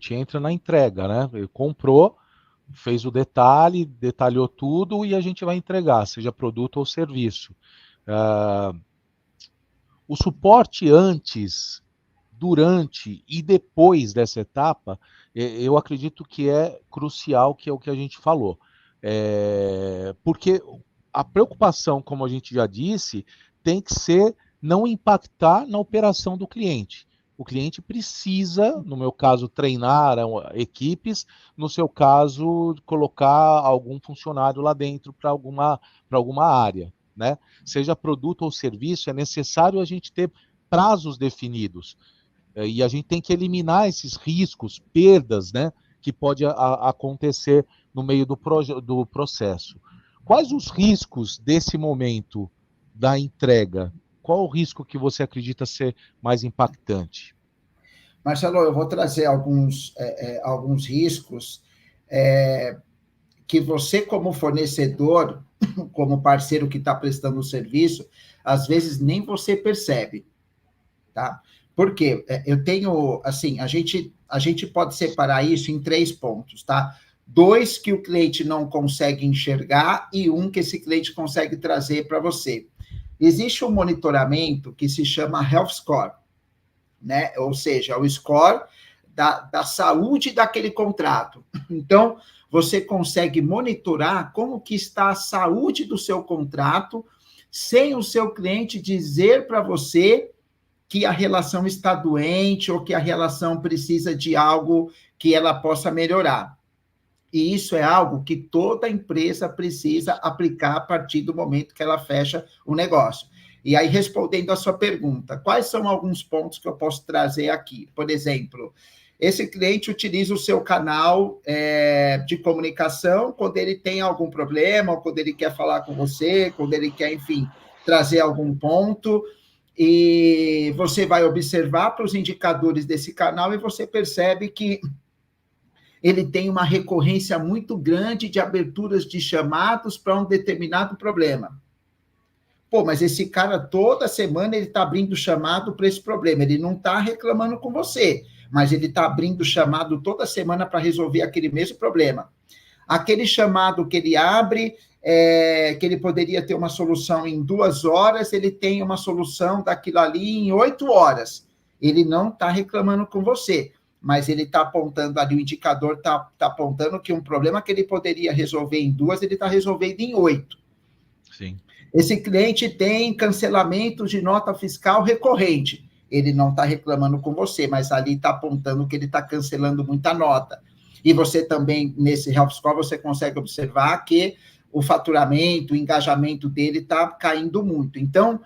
gente entra na entrega, né? Ele comprou, fez o detalhe, detalhou tudo e a gente vai entregar, seja produto ou serviço. O suporte antes, durante e depois dessa etapa, eu acredito que é crucial, que é o que a gente falou. Porque a preocupação, como a gente já disse, tem que ser não impactar na operação do cliente. O cliente precisa, no meu caso, treinar equipes, no seu caso, colocar algum funcionário lá dentro para alguma área, né? Seja produto ou serviço, é necessário a gente ter prazos definidos. E a gente tem que eliminar esses riscos, perdas, né, que pode acontecer no meio do processo. Quais os riscos desse momento da entrega? Qual o risco que você acredita ser mais impactante? Marcelo, eu vou trazer alguns riscos que você, como fornecedor, como parceiro que está prestando o serviço, às vezes nem você percebe, tá? Por quê? Eu tenho, assim, a gente pode separar isso em 3 pontos, tá? 2 que o cliente não consegue enxergar e 1 que esse cliente consegue trazer para você. Existe um monitoramento que se chama Health Score, né? Ou seja, o score da saúde daquele contrato. Então, você consegue monitorar como que está a saúde do seu contrato sem o seu cliente dizer para você que a relação está doente ou que a relação precisa de algo que ela possa melhorar. E isso é algo que toda empresa precisa aplicar a partir do momento que ela fecha o negócio. E aí, respondendo a sua pergunta, quais são alguns pontos que eu posso trazer aqui? Por exemplo, esse cliente utiliza o seu canal de comunicação quando ele tem algum problema, ou quando ele quer falar com você, quando ele quer, enfim, trazer algum ponto, e você vai observar para os indicadores desse canal e você percebe que ele tem uma recorrência muito grande de aberturas de chamados para um determinado problema. Pô, mas esse cara, toda semana, ele está abrindo chamado para esse problema. Ele não está reclamando com você, mas ele está abrindo chamado toda semana para resolver aquele mesmo problema. Aquele chamado que ele abre, que ele poderia ter uma solução em 2 horas, ele tem uma solução daquilo ali em 8 horas. Ele não está reclamando com você, mas ele está apontando ali, o indicador está apontando que um problema que ele poderia resolver em 2, ele está resolvendo em 8. Sim. Esse cliente tem cancelamento de nota fiscal recorrente. Ele não está reclamando com você, mas ali está apontando que ele está cancelando muita nota. E você também, nesse Health Score, você consegue observar que o faturamento, o engajamento dele está caindo muito. Então,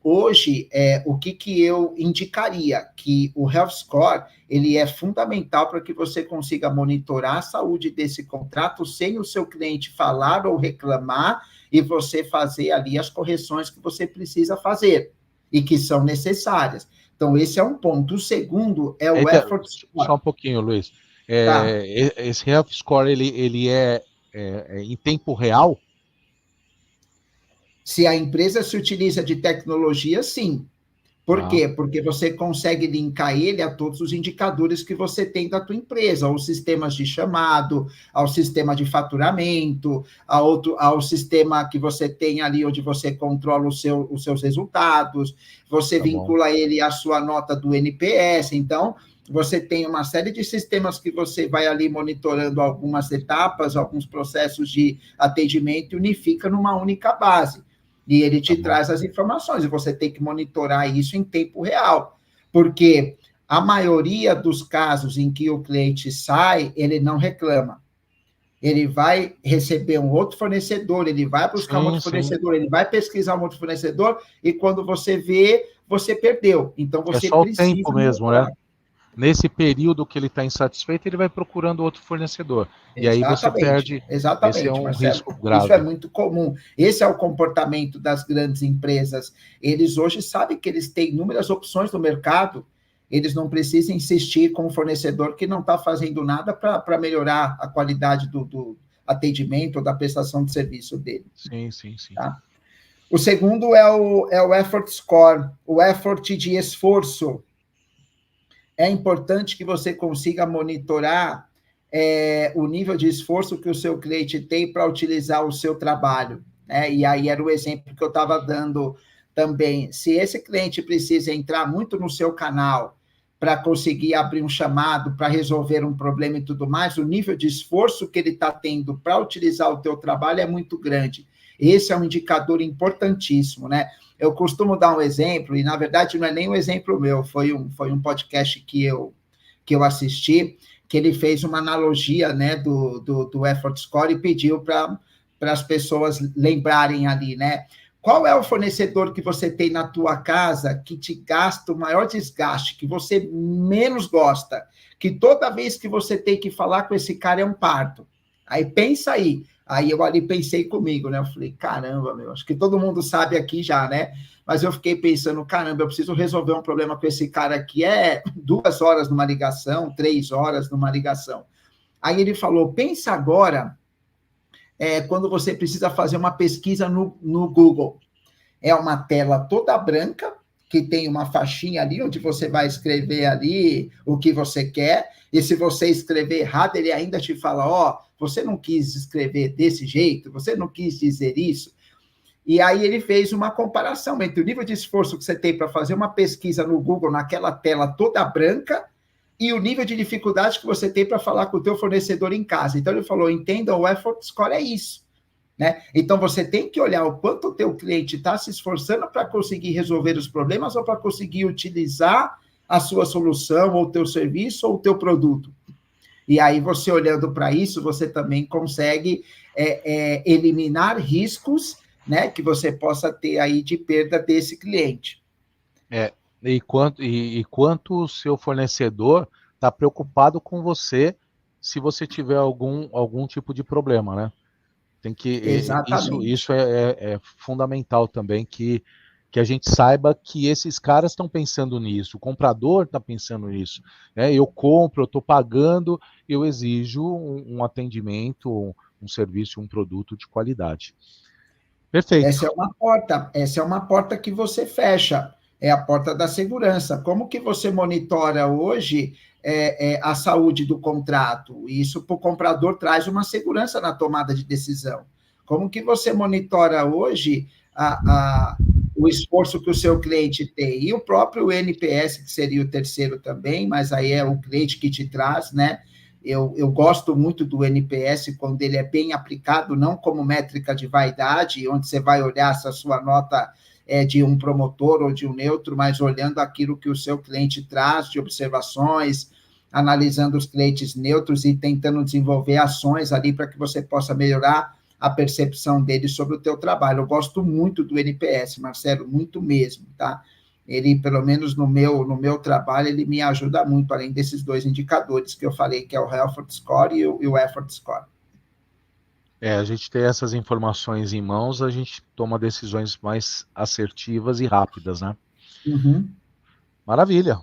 hoje, o que eu indicaria? Que o Health Score, ele é fundamental para que você consiga monitorar a saúde desse contrato sem o seu cliente falar ou reclamar e você fazer ali as correções que você precisa fazer e que são necessárias. Então, esse é um ponto. O segundo é o Effort Score. Só um pouquinho, Luiz. Tá. Esse Health Score, ele é em tempo real? Se a empresa se utiliza de tecnologia, sim. Por quê? Porque você consegue linkar ele a todos os indicadores que você tem da tua empresa, aos sistemas de chamado, ao sistema de faturamento, ao sistema que você tem ali onde você controla os seus resultados, você vincula ele à sua nota do NPS. Então, você tem uma série de sistemas que você vai ali monitorando algumas etapas, alguns processos de atendimento e unifica numa única base. E ele te traz as informações, e você tem que monitorar isso em tempo real, porque a maioria dos casos em que o cliente sai, ele não reclama. Ele vai receber um outro fornecedor, ele vai buscar um outro fornecedor, ele vai pesquisar um outro fornecedor, e quando você vê, você perdeu. Então, você só precisa... o tempo mesmo, né? Nesse período que ele está insatisfeito, ele vai procurando outro fornecedor. E aí você perde. Esse é um Marcelo, risco grave. Isso é muito comum. Esse é o comportamento das grandes empresas. Eles hoje sabem que eles têm inúmeras opções no mercado. Eles não precisam insistir com um fornecedor que não está fazendo nada para melhorar a qualidade do atendimento ou da prestação de serviço dele. Sim. Tá? O segundo é o Effort Score, o effort de esforço. é importante que você consiga monitorar o nível de esforço que o seu cliente tem para utilizar o seu trabalho, né? E aí era o exemplo que eu estava dando também. Se esse cliente precisa entrar muito no seu canal para conseguir abrir um chamado, para resolver um problema e tudo mais, o nível de esforço que ele está tendo para utilizar o teu trabalho é muito grande. Esse é um indicador importantíssimo, né? Eu costumo dar um exemplo, e na verdade não é nem um exemplo meu, foi um podcast que eu assisti, que ele fez uma analogia, né, do Effort Score e pediu para as pessoas lembrarem ali, né? Qual é o fornecedor que você tem na tua casa que te gasta o maior desgaste, que você menos gosta, que toda vez que você tem que falar com esse cara é um parto? Aí pensa aí. Aí eu ali pensei comigo, né? Eu falei, caramba, meu, acho que todo mundo sabe aqui já, né? Mas eu fiquei pensando, caramba, eu preciso resolver um problema com esse cara aqui, 2 horas numa ligação, 3 horas numa ligação. Aí ele falou, pensa agora, quando você precisa fazer uma pesquisa no Google. É uma tela toda branca, que tem uma faixinha ali, onde você vai escrever ali o que você quer, e se você escrever errado, ele ainda te fala, você não quis escrever desse jeito, você não quis dizer isso. E aí ele fez uma comparação entre o nível de esforço que você tem para fazer uma pesquisa no Google, naquela tela toda branca, e o nível de dificuldade que você tem para falar com o teu fornecedor em casa. Então ele falou, entenda, o Effort Score é isso. Né? Então, você tem que olhar o quanto o teu cliente está se esforçando para conseguir resolver os problemas ou para conseguir utilizar a sua solução, ou o teu serviço, ou o teu produto. E aí, você olhando para isso, você também consegue eliminar riscos, né, que você possa ter aí de perda desse cliente. E quanto o seu fornecedor está preocupado com você se você tiver algum tipo de problema, né? Tem que isso é fundamental também que a gente saiba que esses caras estão pensando nisso, o comprador está pensando nisso, né? Eu compro, eu estou pagando, eu exijo um atendimento, um serviço, um produto de qualidade. Perfeito. Essa é uma porta que você fecha, é a porta da segurança. Como que você monitora hoje a saúde do contrato? Isso para o comprador traz uma segurança na tomada de decisão. Como que você monitora hoje o esforço que o seu cliente tem? E o próprio NPS, que seria o terceiro também, mas aí é o cliente que te traz, né? Eu gosto muito do NPS quando ele é bem aplicado, não como métrica de vaidade, onde você vai olhar se a sua nota é de um promotor ou de um neutro, mas olhando aquilo que o seu cliente traz de observações, analisando os clientes neutros e tentando desenvolver ações ali para que você possa melhorar a percepção dele sobre o teu trabalho. Eu gosto muito do NPS, Marcelo, muito mesmo, tá? Ele, pelo menos no meu trabalho, ele me ajuda muito, além desses 2 indicadores que eu falei, que é o Effort Score e o Effort Score. A gente ter essas informações em mãos, a gente toma decisões mais assertivas e rápidas, né? Uhum. Maravilha.